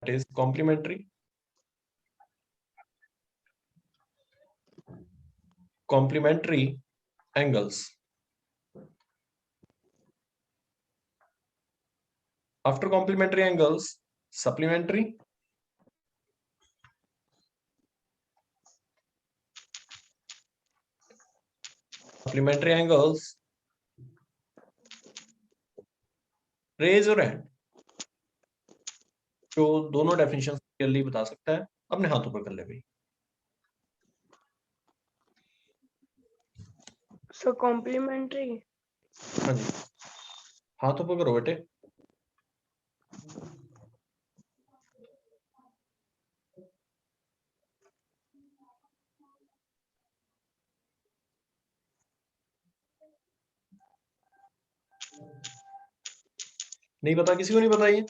is complementary. Complementary angles. After complementary angles, supplementary. Supplementary angles. Raise your hand. जो दोनों definition clearly बता सकता है अपने हाथों पर कर ले भाई. So complementary. हाँ जी, हाथों पर करो बेटे. नहीं पता, किसी को नहीं पता ये?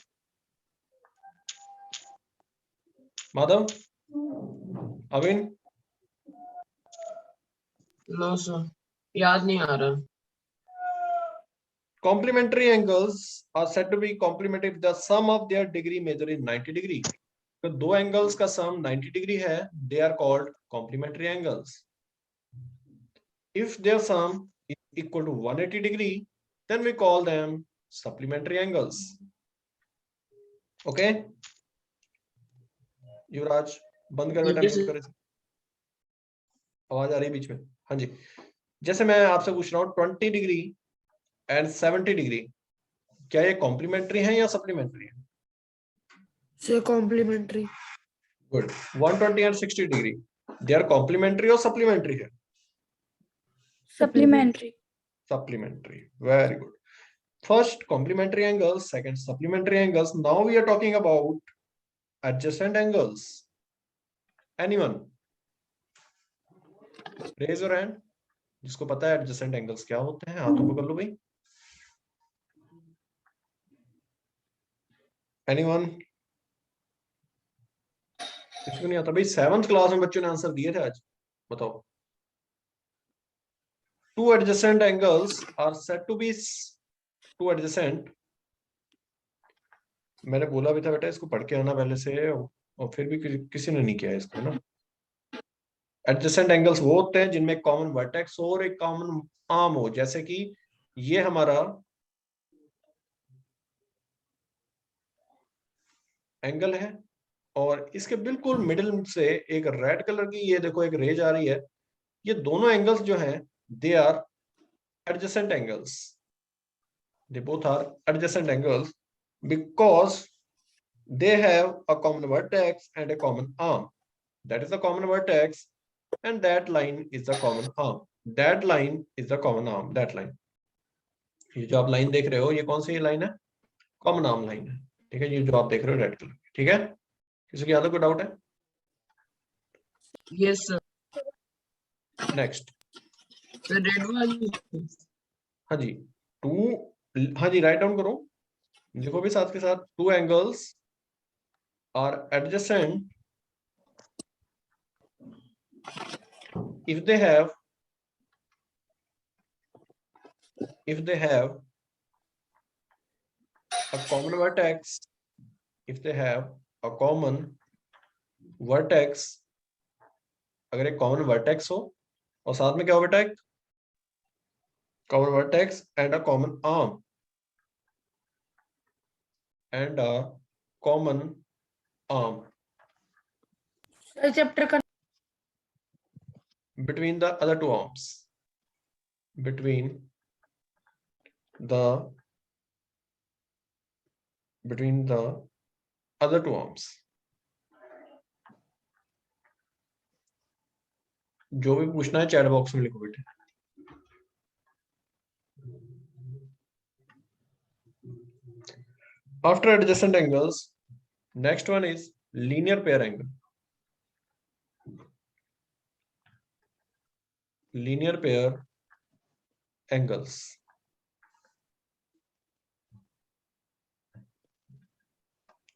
माधव, अविन, नो सर, याद नहीं आ रहा. complementary angles are said to be complementary if the sum of their degree measure is 90 degree. तो दो एंगल्स का सम 90 डिग्री है, they are called complementary angles. If their sum is equal to 180 degree, then we call them supplementary angles. Okay? युवराज बंद कर बेटा, mute कर. आवाज आ रही है बीच में? हाँ जी. जैसे मैं आपसे पूछ रहा हूँ 20 डिग्री एंड 70 डिग्री, क्या ये कॉम्प्लीमेंट्री है या सप्लीमेंट्री है? से complementary. Good. 120 and 60 degree, they are complementary और सप्लीमेंट्री है? Supplementary. Supplementary. Very good. First complementary angles, second supplementary angles. Now we are talking about adjacent angles. Anyone? Raise your hand. जिसको पता है adjacent angles क्या होते हैं, हाथों पकड़ लो भाई. Anyone? किसको नहीं आता भाई? 7th क्लास में बच्चों ने आंसर दिए थे आज. बताओ. Two adjacent angles are said to be two adjacent. मैंने बोला भी था बेटा इसको पढ़ के आना पहले से, और फिर भी किसी ने नहीं किया इसको ना. एडजेसेंट एंगल्स वो होते हैं जिनमें कॉमन वर्टेक्स और एक कॉमन आर्म हो. जैसे कि ये हमारा एंगल है और इसके बिल्कुल मिडिल से एक रेड कलर की ये देखो एक रेज आ रही है. ये दोनों एंगल्स जो हैं they are adjacent angles. They both are adjacent angles because they have a common vertex and a common arm. That is the common vertex and that line is the common arm. That line is the common arm. That line. ये जो आप line देख रहे हो ये कौन सी line है? Common arm line है. ठीक है, ये जो आप देख रहे हो रेड कलर. ठीक है, किसी को याद है? कोई डाउट है? Yes sir. नेक्स्ट. रेड वाली. हाँ जी, हाँ जी, राइट डाउन करो, लिखो भी साथ के साथ. Two angles are adjacent if they have a common vertex. If they have a common vertex, अगर एक common vertex हो और साथ में क्या हो बेटा? एक common vertex and a common arm and a common arm chapter का between the other two arms. Between the other two arms. जो भी पूछना है चैट बॉक्स में लिखो बेटे. After adjacent angles, next one is linear pair angle. Linear pair angles.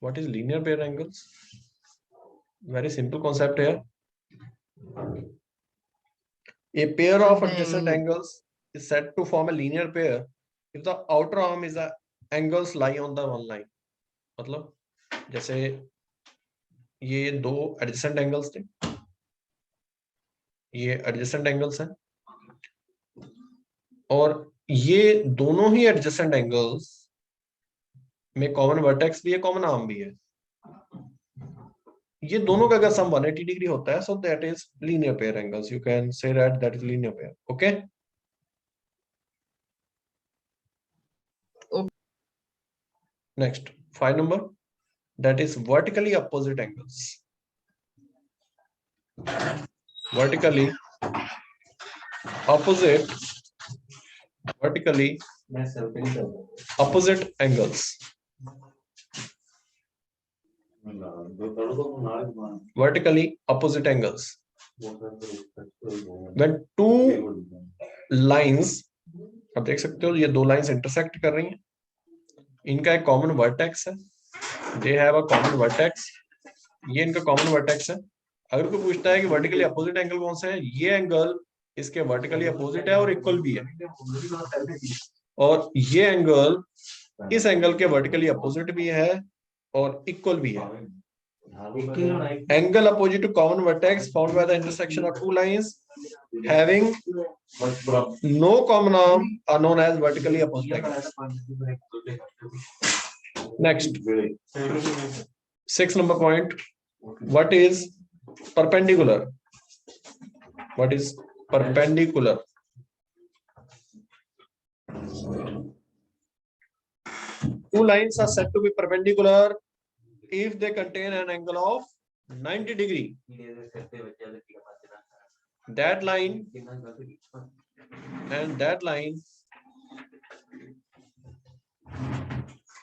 What is linear pair angles? Very simple concept here. A pair of adjacent angles is said to form a linear pair if the outer arm is the angles lie on the one line. मतलब जैसे ये दो adjacent angles थे, ये adjacent angles हैं, और ये दोनों ही एडजेसेंट एंगल्स में कॉमन वर्टेक्स भी है, कॉमन आर्म भी है। ये दोनों का अगर सम 180 डिग्री होता है, सो that is linear pair angles, you can say that is linear pair. Okay, next 5 number, that is vertically opposite angles. Vertically opposite angles. Vertically opposite angles. When two lines, आप देख सकते हो ये दो लाइंस इंटरसेक्ट कर रही हैं, इनका एक कॉमन वर्टेक्स है, they have a common vertex, ये इनका कॉमन वर्टेक्स है। अगर कोई पूछता है कि वर्टिकली अपोजिट एंगल कौन सा है, ये एंगल इसके वर्टिकली अपोजिट है और इक्वल भी है, और ये एंगल इस एंगल के वर्टिकली अपोजिट भी है और इक्वल भी है। Angle opposite to common vertex found by the intersection of two lines having no common arm are known as vertically opposite angles. Next, 6 number point. What is perpendicular? What is perpendicular? Two lines are said to be perpendicular if they contain an angle of 90 degree. That line and that line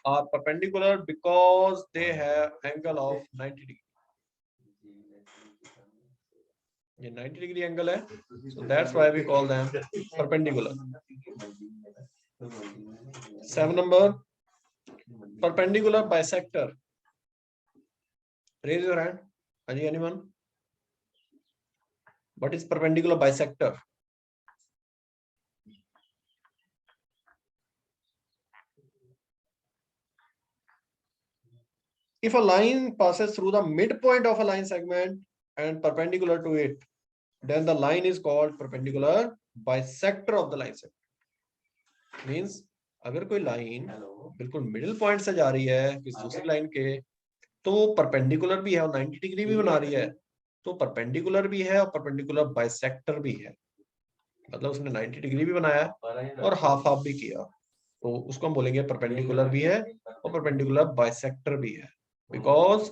are perpendicular because they have angle of 90 degree. ये 90 degree angle है, so that's why we call them perpendicular. 7 number, perpendicular bisector. Raise your hand. Anyone? What is perpendicular bisector? If a line passes through the midpoint of a line segment and perpendicular to it, then the line is called perpendicular bisector of the line segment. Means अगर कोई line बिल्कुल middle point से जा रही है किसी दूसरी line के, तो परपेंडिकुलर भी है और 90 डिग्री भी बना रही है, तो परपेंडिकुलर भी है और परपेंडिकुलर बाइसेक्टर भी है, मतलब उसने 90 डिग्री भी बनाया और हाफ हाफ भी किया, तो उसको हम बोलेंगे परपेंडिकुलर भी है और परपेंडिकुलर बाइसेक्टर भी है, बिकॉज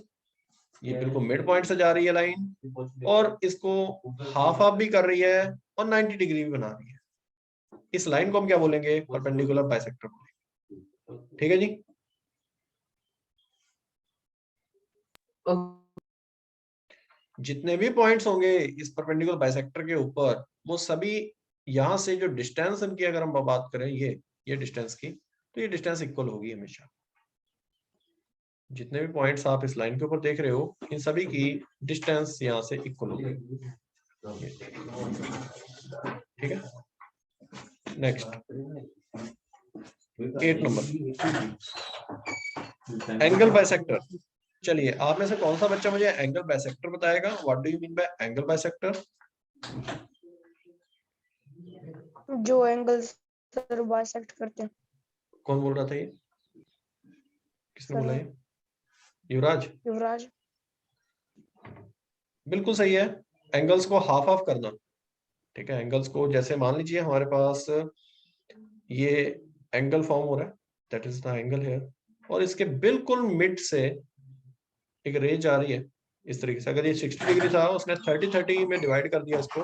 ये बिल्कुल मिड पॉइंट से जा रही है लाइन और इसको हाफ हाफ भी कर रही है और 90 डिग्री भी बना रही है। इस लाइन को हम क्या बोलेंगे? परपेंडिकुलर बाइसेक्टर बोलेंगे। ठीक है जी। जितने भी पॉइंट्स होंगे इस परपेंडिकुलर बाइसेक्टर के ऊपर, वो सभी यहां से जो डिस्टेंस इनकी अगर हम बात करें ये डिस्टेंस की, तो ये डिस्टेंस इक्वल होगी हमेशा। जितने भी पॉइंट्स आप इस लाइन के ऊपर देख रहे हो, इन सभी की डिस्टेंस यहां से इक्वल होगी। ठीक है, नेक्स्ट 8 नंबर, एंगल बाइसेक्टर। चलिए, आप में से कौन सा बच्चा मुझे एंगल बाइसेक्टर बताएगा? What do you mean by angle bisector? जो एंगल्स सर बाइसेक्ट करते हैं। कौन बोल रहा था ये? किसने सर, बोला ये? युवराज? युवराज। बिल्कुल सही है, एंगल्स को हाफ हाफ करना। ठीक है, एंगल्स को जैसे मान लीजिए हमारे पास ये एंगल फॉर्म हो रहा है, that is the angle here, और इसके बिल्कुल मिड से एक रेंज आ रही है इस तरीके से। अगर ये 60 डिग्री था, उसने 30-30 में डिवाइड कर दिया इसको,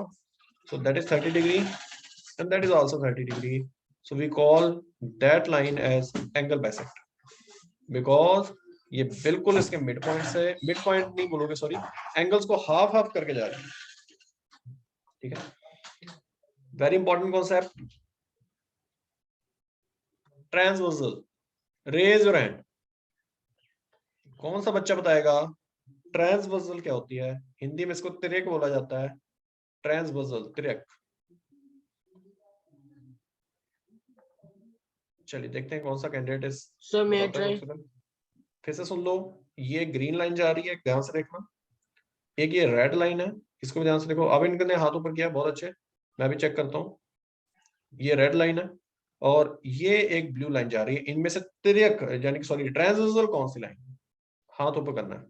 so that is 30 degree and that is also 30 degree, so we call that line as angle bisector, because ये बिल्कुल इसके मिड पॉइंट से, मिड पॉइंट नहीं बोलोगे सॉरी, एंगल्स को हाफ हाफ करके जा रही है। ठीक है, very important concept, transversal. Raise your hand, कौन सा बच्चा बताएगा ट्रांसवर्सल क्या होती है? हिंदी में इसको तिर्यक बोला जाता है, ट्रांसवर्सल, तिर्यक। चलिए देखते हैं कौन सा कैंडिडेट इज। सर मैं ट्राई फिर से सुन लो, ये ग्रीन लाइन जा रही है, ध्यान से देखना। एक ये रेड लाइन है, इसको भी ध्यान से देखो। अब इनने हाथ ऊपर किया, बहुत अच्छे, मैं भी चेक करता हूँ। ये रेड लाइन है और ये एक ब्लू लाइन जा रही है। इनमें से तिर्यक यानी कि सॉरी ट्रांसवर्सल कौन सी लाइन? हाथ ऊपर करना है।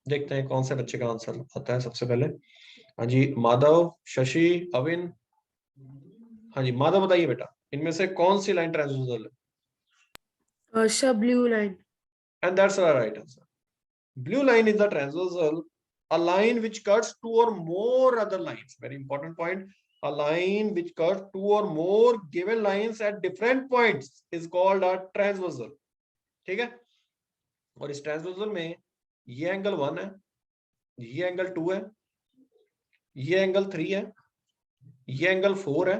देखते हैं कौन से बच्चे का आंसर आता है सबसे पहले। हाँ जी माधव, शशि, अविन। हाँ जी माधव बताइए बेटा, इनमें से कौन सी लाइन ट्रांसवर्सल है? Sir, blue line. And that's the right answer. Blue line is the transversal, a line which cuts two or more other lines. Very important point. A line which cuts two or more given lines at different points is called a transversal. ठीक है? और इस transversal में ये angle 1 है, ये angle 2 है, ये एंगल 3 है, ये एंगल 4 है,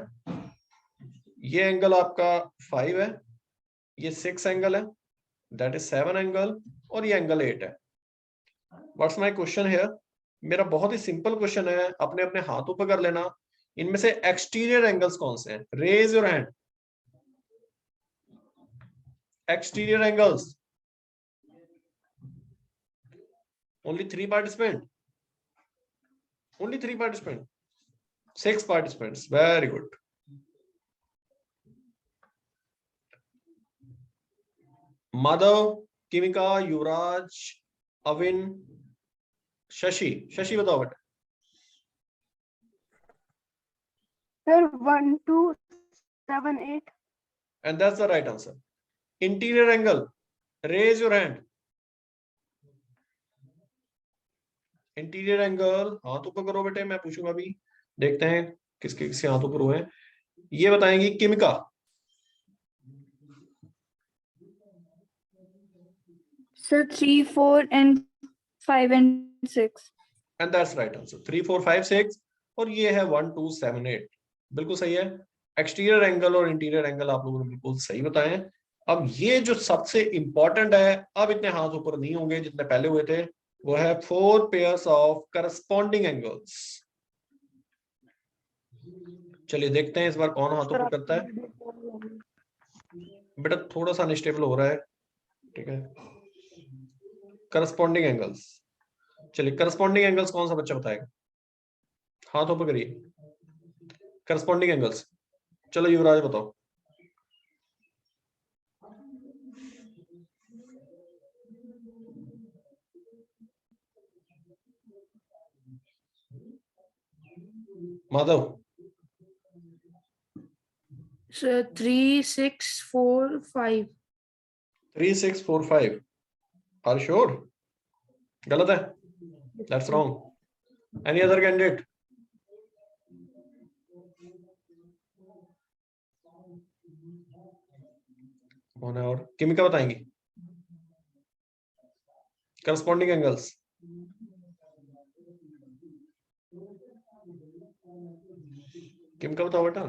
ये एंगल आपका 5 है, ये 6 एंगल है, दैट इज 7 एंगल, और ये एंगल 8 है। What's my question here? मेरा बहुत ही सिंपल क्वेश्चन है, अपने अपने हाथों पर कर लेना। इनमें से एक्सटीरियर एंगल्स कौन से हैं? Raise your hand. Exterior angles, only 3 participant, only 3 participant, 6 participants, very good. Madhav, Kimika, Yuvraj, Avin, Shashi. Shashi बताओ बेटा। Sir, 1, 2, 7, 8. And that's the right answer. Interior angle, raise your hand. Interior angle हाथ ऊपर करो बेटे, मैं पूछूंगा अभी, देखते हैं किसके किसके हाथ ऊपर हुए हैं। ये बताएंगी किमिका। Sir, 3, 4, and 5 and 6. And that's right answer, 3, 4, 5, 6, और ये है 1, 2, 7, 8, बिल्कुल सही है। एक्सटीरियर एंगल और इंटीरियर एंगल आप लोगों ने बिल्कुल सही बताए हैं। अब ये जो सबसे इंपॉर्टेंट है, अब इतने हाथ ऊपर नहीं होंगे जितने पहले हुए थे, वो है 4 पेयर्स ऑफ करस्पॉन्डिंग एंगल्स। चलिए देखते हैं इस बार कौन हाथ ऊपर करता है। बेटा थोड़ा सा अनस्टेबल हो रहा है, ठीक है। करस्पॉन्डिंग एंगल्स, चलिए करस्पॉन्डिंग एंगल्स कौन सा बच्चा बताएगा? हाथ ऊपर करिए। करस्पॉन्डिंग एंगल्स, चलो युवराज बताओ। माधव। Sir, 3, 6, 4, 5. 3, 6, 4, 5, are sure? गलत है, that's wrong. Any other candidate? कौन है और? किमिका बताएंगी करस्पॉन्डिंग एंगल्स। किमिका बताओ बेटा।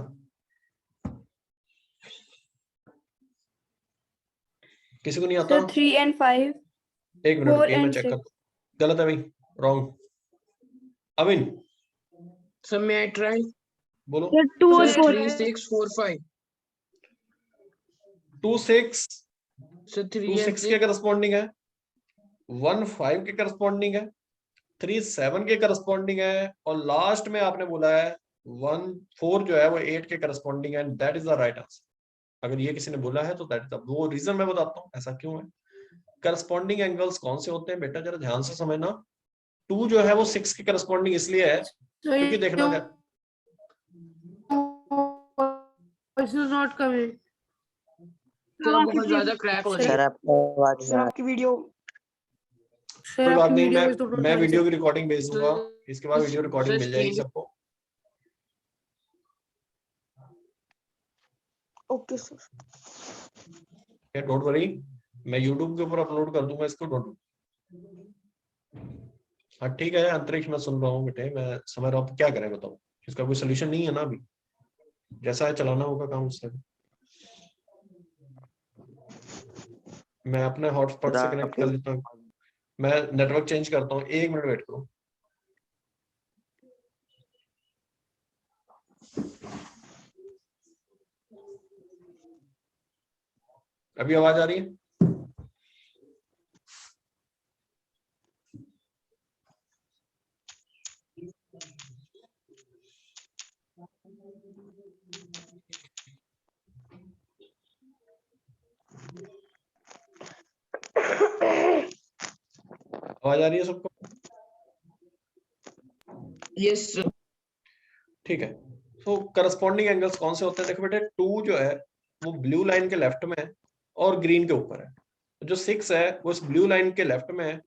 किसी को नहीं आता? Sir, 3 and 5. एक मिनट 4 रुकिए, मैं and चेक 6. करता। गलत है भाई, wrong. Avin sir may I try? बोलो। Sir, 2 or Sir, 4. 3, 6, 4, 5. 2, 6, Sir, 2, 3 and 6 के 6. करस्पॉन्डिंग है, 1, 5 के करस्पॉन्डिंग है, 3, 7 के करस्पॉन्डिंग है, और लास्ट में आपने बोला है 1, 4 जो है वो 8 के करस्पॉन्डिंग है। That is the right answer. अगर ये किसी ने बोला है तो दैट इज वो रीजन मैं बताता हूँ ऐसा क्यों है। करस्पॉन्डिंग एंगल्स कौन से होते हैं बेटा, जरा ध्यान से समझना। 2 जो है वो 6 के करस्पॉन्डिंग इसलिए है क्योंकि देखना क्या, This is not coming. Sir बहुत ज्यादा क्रैक हो रही सर है। आपको आवाज सर आपकी वीडियो Sir, कोई बात आपकी नहीं, वीडियो में तो मैं वीडियो की रिकॉर्डिंग भेज दूंगा, इसके बाद वीडियो सर रिकॉर्डिंग मिल जाएगी स्क्रीन सबको। Okay sir. डोंट वरी, मैं यूट्यूब के ऊपर अपलोड कर दूंगा इसको, डोंट। हाँ ठीक है, अंतरिक्ष मैं सुन रहा हूँ बेटे, मैं समझ रहा हूँ, क्या करें बताओ, इसका कोई सोल्यूशन नहीं है ना अभी, जैसा है चलाना होगा काम उससे। मैं अपने हॉटस्पॉट से कनेक्ट कर लेता हूँ, मैं नेटवर्क चेंज करता हूँ, 1 मिनट वेट करो। अभी आवाज आ रही है? आवाज आ रही है सबको? Yes sir. ठीक है। तो करस्पॉन्डिंग एंगल्स कौन से होते हैं? देखो बेटे, 2 जो है वो ब्लू लाइन के लेफ्ट में है और ग्रीन के ऊपर है। जो 6 है वो इस ब्लू लाइन के लेफ्ट में है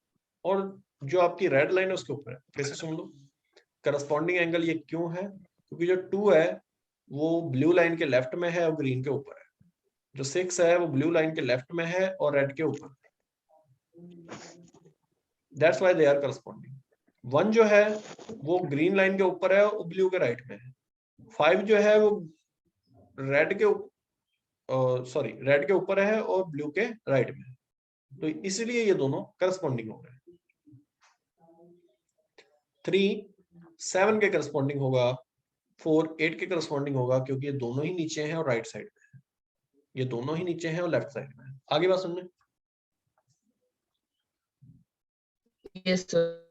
और जो आपकी रेड लाइन है उसके ऊपर है। फिर से सुन लो, करस्पॉन्डिंग एंगल ये क्यों है? क्योंकि जो 2 है वो ब्लू लाइन के लेफ्ट में है और ग्रीन के ऊपर है। जो 6 है वो ब्लू लाइन के लेफ्ट में है और रेड के ऊपर। That's why they are corresponding. 1 जो है वो ग्रीन लाइन के ऊपर है और ब्लू के राइट में है। 5 जो है वो रेड के रेड के ऊपर है और ब्लू के राइट में है। तो इसलिए ये दोनों करस्पॉन्डिंग हो रहे हैं। 3 7 के करस्पॉन्डिंग होगा, 4 8 के करस्पॉन्डिंग होगा, क्योंकि ये दोनों ही नीचे हैं और राइट साइड में है। ये दोनों ही नीचे हैं और लेफ्ट साइड में है। आगे बात सुनने। Yes sir.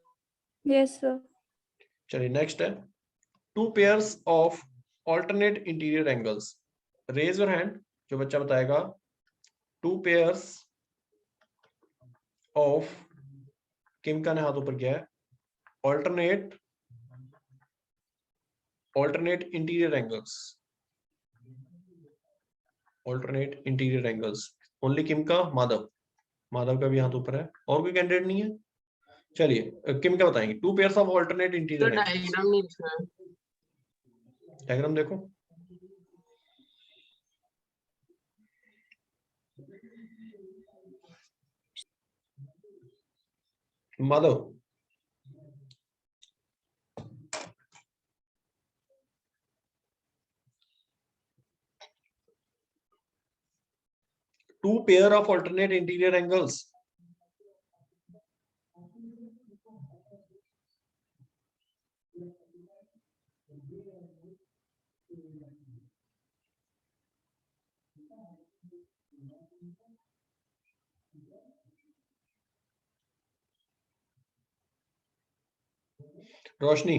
Yes, sir. चलिए नेक्स्ट है 2 pairs of alternate interior angles. Raise your hand जो बच्चा बताएगा 2 pairs of, किम का ने हाथ ऊपर किया है, alternate interior angles. Alternate interior angles. Only किम का, माधव का भी हाथ ऊपर है, और कोई कैंडिडेट नहीं है? चलिए किम का बताएंगे 2 pairs of alternate interior तो angles. डायग्राम नहीं दिख रहा है। डायग्राम देखो। Madhav, two pair of alternate interior angles. Roshni,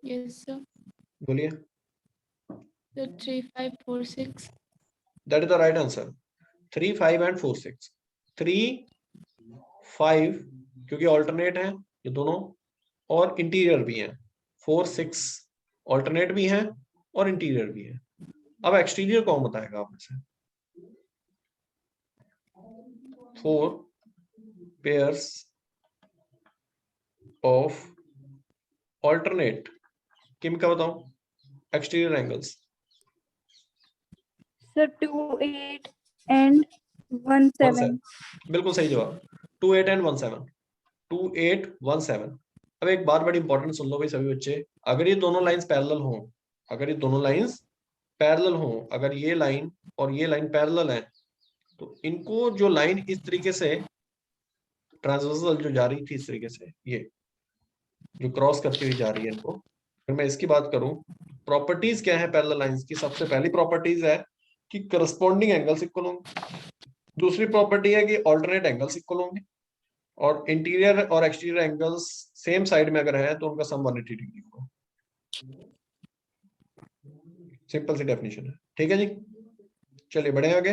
Yes, sir. बोलिए। The 3, 5, 4, 6. That is the right answer. 3, 5 and 4, 6. 3, 5 क्योंकि ऑल्टरनेट है ये दोनों और इंटीरियर भी हैं। 4, 6 ऑल्टरनेट भी हैं और इंटीरियर भी है। अब एक्सटीरियर कौन बताएगा आप में से? 4 pairs of alternate, किम का बताओ, एक्सटीरियर एंगल्स। Sir, 2, 8 and 1, 7. बिल्कुल सही जवाब। 2, 8 and 1, 7। 2, 8, 1, 7। अब एक बात बड़ी इंपॉर्टेंट सुन लो भाई सभी बच्चे, अगर ये दोनों लाइंस पैरेलल हों, अगर ये दोनों लाइंस पैरेलल हों, अगर ये लाइन और ये लाइन पैरेलल है, तो इनको जो लाइन इस तरीके से ट्रांसवर्सल जो जा रही थी इस तरीके से, ये जो क्रॉस करती हुई जा रही है, इनको अगर मैं इसकी बात करूं, प्रॉपर्टीज क्या है पैरेलल लाइंस की? सबसे पहली प्रॉपर्टीज है कि करस्पॉन्डिंग एंगल्स इक्वल होंगे। दूसरी प्रॉपर्टी है कि ऑल्टरनेट एंगल्स इक्वल होंगे, और इंटीरियर और एक्सटीरियर एंगल्स सेम साइड में अगर है तो उनका सम 180 डिग्री होगा। सिंपल सी डेफिनेशन है। ठीक है जी, चलिए बढ़े आगे।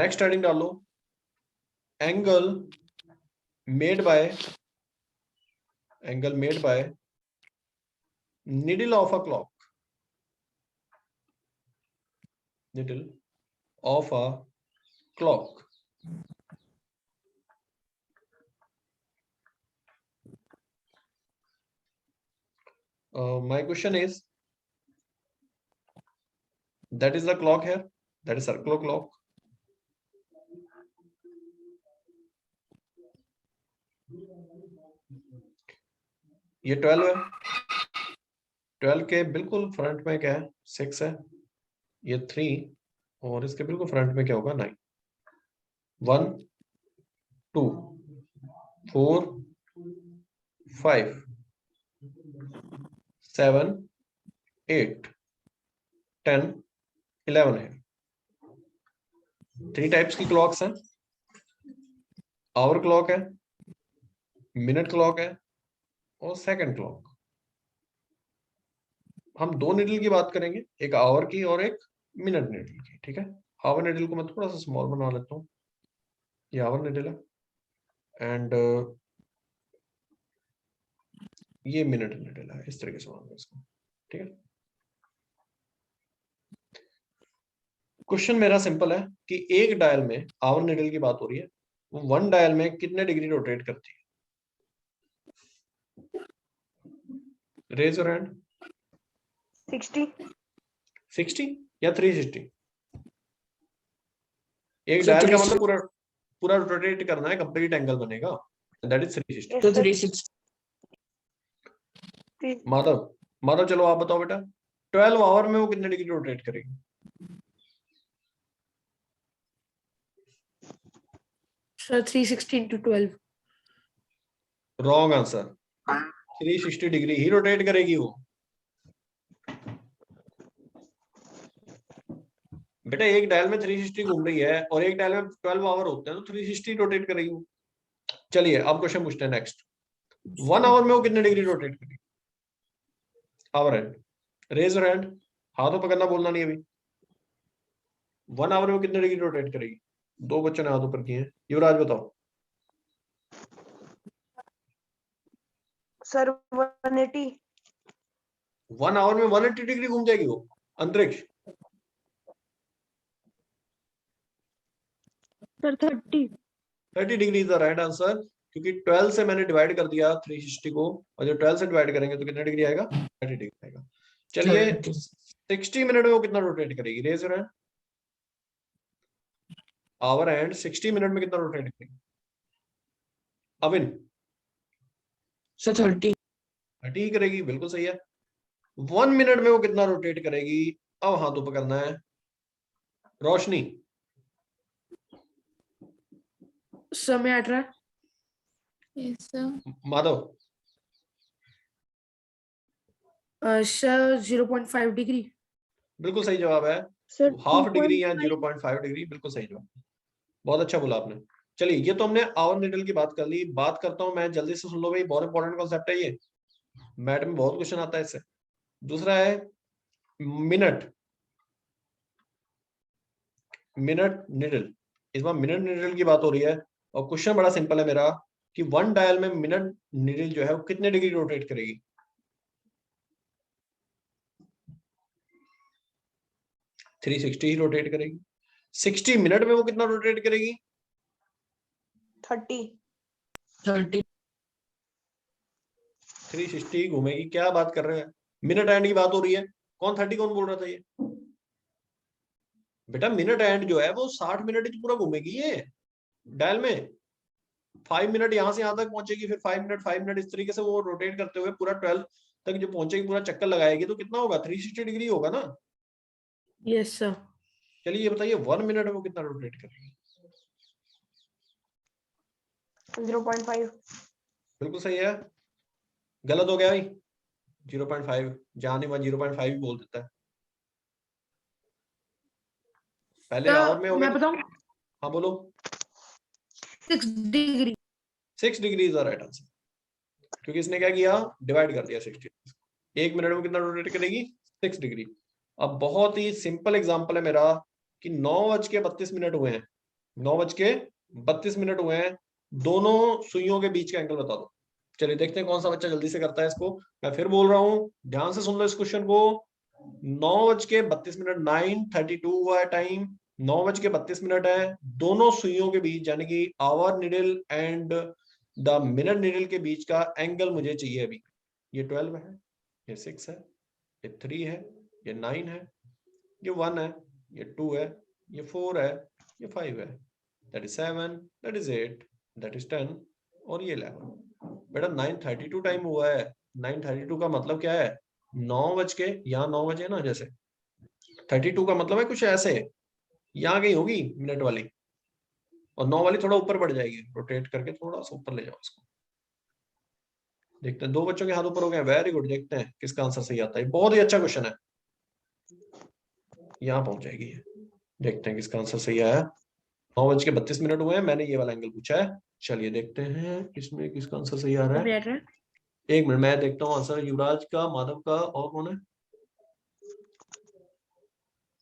नेक्स्ट हेडिंग डालो, angle made by needle of a clock, needle of a clock. My question is, that is the clock here, that is circular clock. ये 12 है, 12 के बिल्कुल फ्रंट में क्या है? 6 है, ये 3, और इसके बिल्कुल फ्रंट में क्या होगा? 9। 1, 2, 4, 5, 7, 8, 10, 11 है। 3 टाइप्स की क्लॉक्स हैं, आवर क्लॉक है, मिनट क्लॉक है और सेकंड क्लॉक। हम 2 निडल की बात करेंगे, एक आवर की और एक मिनट निडल की, ठीक है। आवर निडल को मैं थोड़ा सा स्मॉल बना लेता हूँ, ये आवर निडल है एंड ये मिनट निडल है, इस तरीके से मानते इसको, ठीक है। क्वेश्चन मेरा सिंपल है कि एक डायल में आवर निडल की बात हो रही है, वो 1 डायल में कितने डिग्री रोटेट करती है? Raise your hand. 60 या 360? एक डायल का मतलब पूरा पूरा रोटेट करना है, कंप्लीट एंगल बनेगा, दैट इज 360। तो 360 माधव चलो आप बताओ बेटा, 12 आवर में वो कितने डिग्री रोटेट करेगी? Sir 360 into 12. Wrong answer, 360 degree ही रोटेट करेगी वो। बेटा एक डायल में 360 घूम रही है और एक डायल में 12 आवर होते हैं, तो 360 रोटेट करेगी वो। चलिए अब क्वेश्चन पूछते हैं नेक्स्ट। 1 आवर में वो कितने डिग्री रोटेट करेगी? Hour hand, raise your hand, हाथों पकड़ना, बोलना नहीं अभी। 1 आवर में वो कितने डिग्री रोटेट करेगी? 2 बच्चों ने हाथ ऊपर किए हैं, युवराज बताओ। सर 180। 1 आवर में 180 डिग्री घूम जाएगी वो। अंतरिक्ष? Sir 30 degree is the right answer, क्योंकि 12 से मैंने डिवाइड कर दिया 360 को, और जब 12 से डिवाइड करेंगे तो कितना डिग्री आएगा? 30 डिग्री आएगा। चलिए 60 मिनट में वो कितना रोटेट करेगी? Raise your hand. Hour and 60 minute में कितना रोटेट करेगी? अविन? सर 30 30 करेगी, बिल्कुल सही है। 1 मिनट में वो कितना रोटेट करेगी? अब हाथों पकड़ना है। रोशनी? समय 18. Yes, sir. Madhav? Sir 0.5 degree. बिल्कुल सही जवाब है, सर हाफ डिग्री या 0.5 डिग्री, बिल्कुल सही जवाब, बहुत अच्छा बोला आपने। चलिए ये तो हमने आवर निडल की बात कर ली। बात करता हूं मैं, जल्दी से सुन लो भाई, बहुत इंपॉर्टेंट कॉन्सेप्ट है ये, मैथ में बहुत क्वेश्चन आता है इससे। दूसरा है मिनट निडल। इस बार मिनट निडल की बात हो रही है और क्वेश्चन बड़ा सिंपल है मेरा कि 1 डायल में मिनट निडल जो है वो कितने डिग्री रोटेट करेगी? 360 ही रोटेट करेगी। 60 मिनट में वो कितना रोटेट करेगी? 30। 360 घूमेगी। क्या बात कर रहे हैं, मिनट एंड की बात हो रही है। कौन 30 कौन बोल रहा था ये? बेटा मिनट एंड जो है वो 60 मिनट पूरा घूमेगी ये डायल में। 5 मिनट यहां से यहां तक पहुंचेगी, फिर 5 मिनट इस तरीके से वो रोटेट करते हुए पूरा 12 तक जो पहुंचेगी, पूरा चक्कर लगाएगी, तो कितना होगा? 360 डिग्री होगा ना। Yes sir. चलिए ये बताइए 1 मिनट में वो कितना रोटेट करेगी? 0.5। बिल्कुल सही है। गलत हो गया भाई, 0.5 जाने में 0.5 भी बोल देता है। पहले आवर में हो मैं गया। बताऊं? हाँ बोलो। 6 degree. 6 degree is the right answer, क्योंकि इसने क्या किया? डिवाइड कर दिया 60। 1 मिनट में कितना रोटेट करेगी? 6 डिग्री। अब बहुत ही सिंपल एग्जांपल है मेरा कि 9:32 हुए हैं, 9:32 हुए हैं, दोनों सुइयों के बीच का एंगल बता दो। चलिए देखते हैं कौन सा बच्चा जल्दी से करता है इसको। मैं फिर बोल रहा हूं, ध्यान से सुन लो इस क्वेश्चन को। 9:32, 9:32 हुआ है टाइम, 9:32 है, दोनों सुइयों के बीच यानी कि hour needle and the minute needle के बीच का एंगल मुझे चाहिए अभी। ये 12 है, ये 6 है, ये 3 है, ये 9 है, ये 1 है, ये 2 है, ये 4 है, ये 5 है, that is 7, that is 8, that is 10 और ये 11। बेटा 9:32 टाइम हुआ है। 9:32 का मतलब क्या है? 9 बज के, यहाँ 9 बजे ना, जैसे 32 का मतलब है कुछ ऐसे, यहाँ कहीं होगी मिनट वाली, और 9 वाली थोड़ा ऊपर बढ़ जाएगी, रोटेट करके थोड़ा सा ऊपर ले जाओ उसको। देखते हैं, 2 बच्चों के हाथ ऊपर हो गए, वेरी गुड। देखते हैं किसका आंसर सही आता है, बहुत ही अच्छा क्वेश्चन है, यहाँ पहुंच जाएगी ये। देखते हैं किसका आंसर सही आया। 9:32 हुए हैं, मैंने ये वाला एंगल पूछा है। चलिए देखते हैं किसमें किसका आंसर सही आ रहा है। समय अठारह। 1 मिनट, मैं देखता हूँ आंसर युवराज का, माधव का, और कौन है,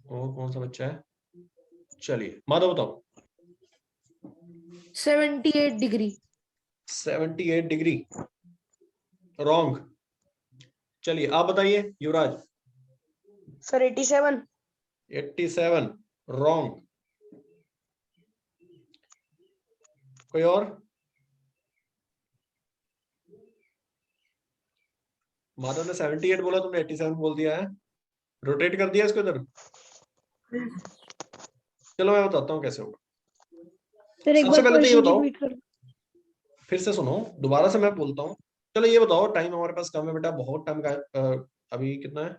और कौन सा बच्चा है। चलिए माधव बताओ। 78 डिग्री। 78 degree wrong. चलिए आप बताइए युवराज। सर 87। 87 रॉन्ग। कोई और? माधव ने 78 बोला, तुमने 87 बोल दिया है। रोटेट कर दिया इसको इधर। चलो मैं बताता हूँ कैसे होगा। सर एक सबसे बार पहले तो ये क्वेश्चन बताओ, रिपीट कर। फिर से सुनो, दोबारा से मैं बोलता हूँ। चलो ये बताओ, टाइम हमारे पास कम है बेटा, बहुत टाइम का। अभी कितना है,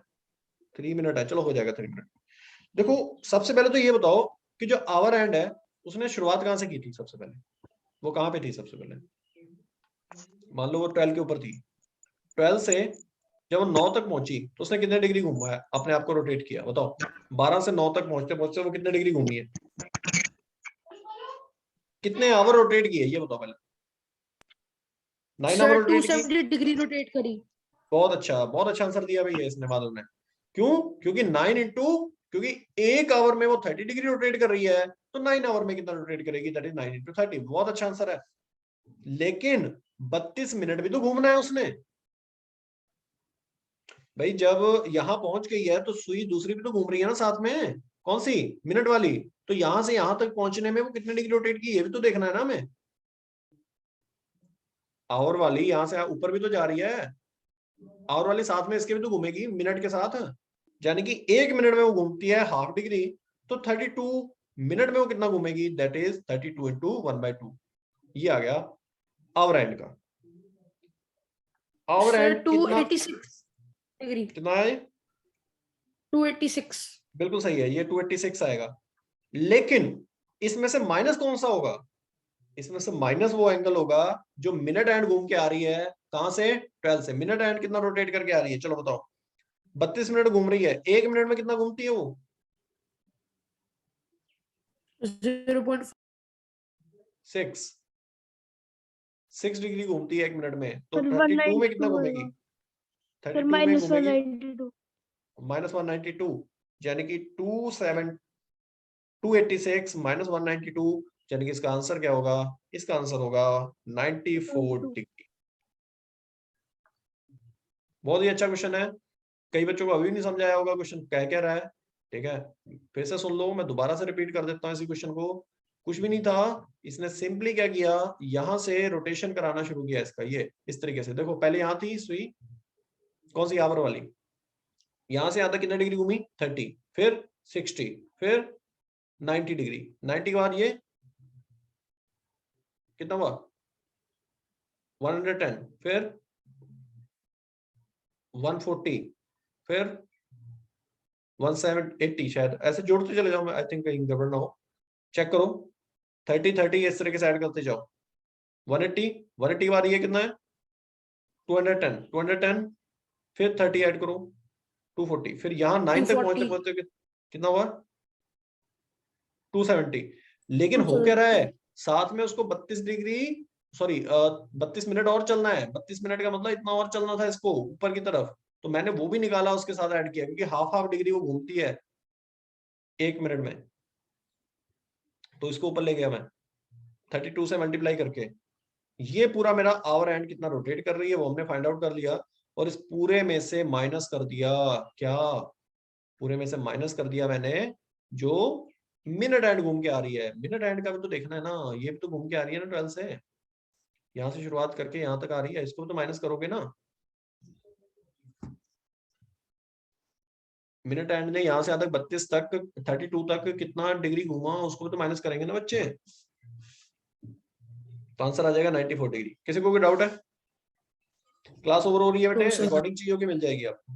3 मिनट है। चलो हो जाएगा 3 मिनट। देखो सबसे पहले तो ये बताओ कि जो आवर एंड है उसने शुरुआत कहाँ से की थी सबसे पहले, वो कहाँ पे थी सबसे पहले। मान लो वो 12 के ऊपर थी, 12 से जब वो 9 तक पहुंची तो उसने कितने डिग्री घुमाया, अपने आप को रोटेट किया, बताओ। 12 से 9 तक पहुंचते पहुंचते वो कितने डिग्री घूमी है, कितने आवर रोटेट किए, ये बताओ पहले। 9 आवर सर रोटेट की। 270 डिग्री रोटेट करी। बहुत अच्छा आंसर दिया भैया इसने, माधव ने। क्यों? क्योंकि 9 इंटू, क्योंकि 1 आवर में वो 30 डिग्री रोटेट कर रही है, तो 9 आवर में कितना रोटेट करेगी, दैट इज 9 इंटू 30। बहुत अच्छा आंसर है। लेकिन 32 मिनट भी तो घूमना है उसने भाई। जब यहां पहुंच गई है तो सुई दूसरी भी तो घूम रही है ना साथ में, कौन सी, मिनट वाली। तो यहां से यहां तक पहुंचने में वो कितने डिग्री रोटेट की, ये भी तो देखना है ना हमें। आवर वाली यहां से ऊपर भी तो जा रही है, आवर वाली साथ में इसके भी तो घूमेगी मिनट के साथ, यानी कि 1 मिनट में वो घूमती है हाफ डिग्री, तो 32 मिनट में वो कितना घूमेगी, दैट इज 32 इंटू 1/2। ये आ गया आवर एंड का। आवर सर एंड कितना 286 डिग्री। कितना है, 286। बिल्कुल सही है, ये 286 आएगा। लेकिन इसमें से माइनस कौन सा होगा, इसमें से माइनस वो एंगल होगा जो मिनट एंड घूम के आ रही है, कहां से, 12 से। मिनट एंड कितना रोटेट करके आ रही है, चलो बताओ। 32 मिनट घूम रही है, 1 मिनट में कितना घूमती है वो, 0.5। 6 डिग्री घूमती है 1 मिनट में, तो सर 32 में कितना 192 घूमेगी, होगा। 32 सर में माइनस घूमेगी 192। -192, यानी कि 286 -192, यानी कि इसका आंसर क्या होगा, इसका आंसर होगा 94 डिग्री। बहुत ही अच्छा क्वेश्चन है। कई बच्चों को अभी नहीं समझ आया होगा क्वेश्चन क्या रहा है, ठीक है। फिर से सुन लो, मैं दोबारा से रिपीट कर देता हूँ इसी क्वेश्चन को। कुछ भी नहीं था, इसने सिंपली क्या किया, यहां से रोटेशन कराना शुरू किया इसका, ये इस तरीके से। देखो पहले यहां थी सुई, कौन सी, आवर वाली। यहां से यहां तक कितने डिग्री घूमी, 30, फिर 60, फिर 90 डिग्री। 90 के बाद ये कितना हुआ, 110, फिर 140, फिर 180, शायद ऐसे जोड़ते चले जाओ, मैं आई थिंक कहीं गड़बड़ ना हो, चेक करो। 30 30 इस तरीके से ऐड करते जाओ। 180 180 के बाद ये कितना है, 210 210, फिर 30 ऐड करो, 240, फिर यहाँ 9 तक पहुंचते 240। पहुंचते कितना हुआ, 270। लेकिन हो क्या रहा है, साथ में उसको 32 डिग्री, सॉरी 32 मिनट और चलना है। 32 मिनट का मतलब इतना और चलना था इसको ऊपर की तरफ, तो मैंने वो भी निकाला उसके साथ ऐड किया, क्योंकि हाफ हाफ डिग्री वो घूमती है 1 मिनट में, तो इसको ऊपर ले गया मैं 32 से मल्टीप्लाई करके। ये पूरा मेरा आवर एंड कितना रोटेट कर रही है वो हमने फाइंड आउट कर लिया, और इस पूरे में से माइनस कर दिया, क्या, पूरे में से माइनस कर दिया मैंने जो मिनट एंड घूम के आ रही है। मिनट एंड का भी तो देखना है ना, ये भी तो घूम के आ रही है ना 12 से, यहां से शुरुआत करके यहां तक आ रही है, इसको तो माइनस करोगे ना। मिनट एंड ने यहां से यहां तक 32 तक 32 तक कितना डिग्री घूमा, उसको भी तो माइनस करेंगे ना बच्चे, तो आंसर आ जाएगा 94 डिग्री। किसी को कोई डाउट है? क्लास ओवर हो रही है बेटे, तो सर- रिकॉर्डिंग चाहिए होगी, मिल जाएगी आपको।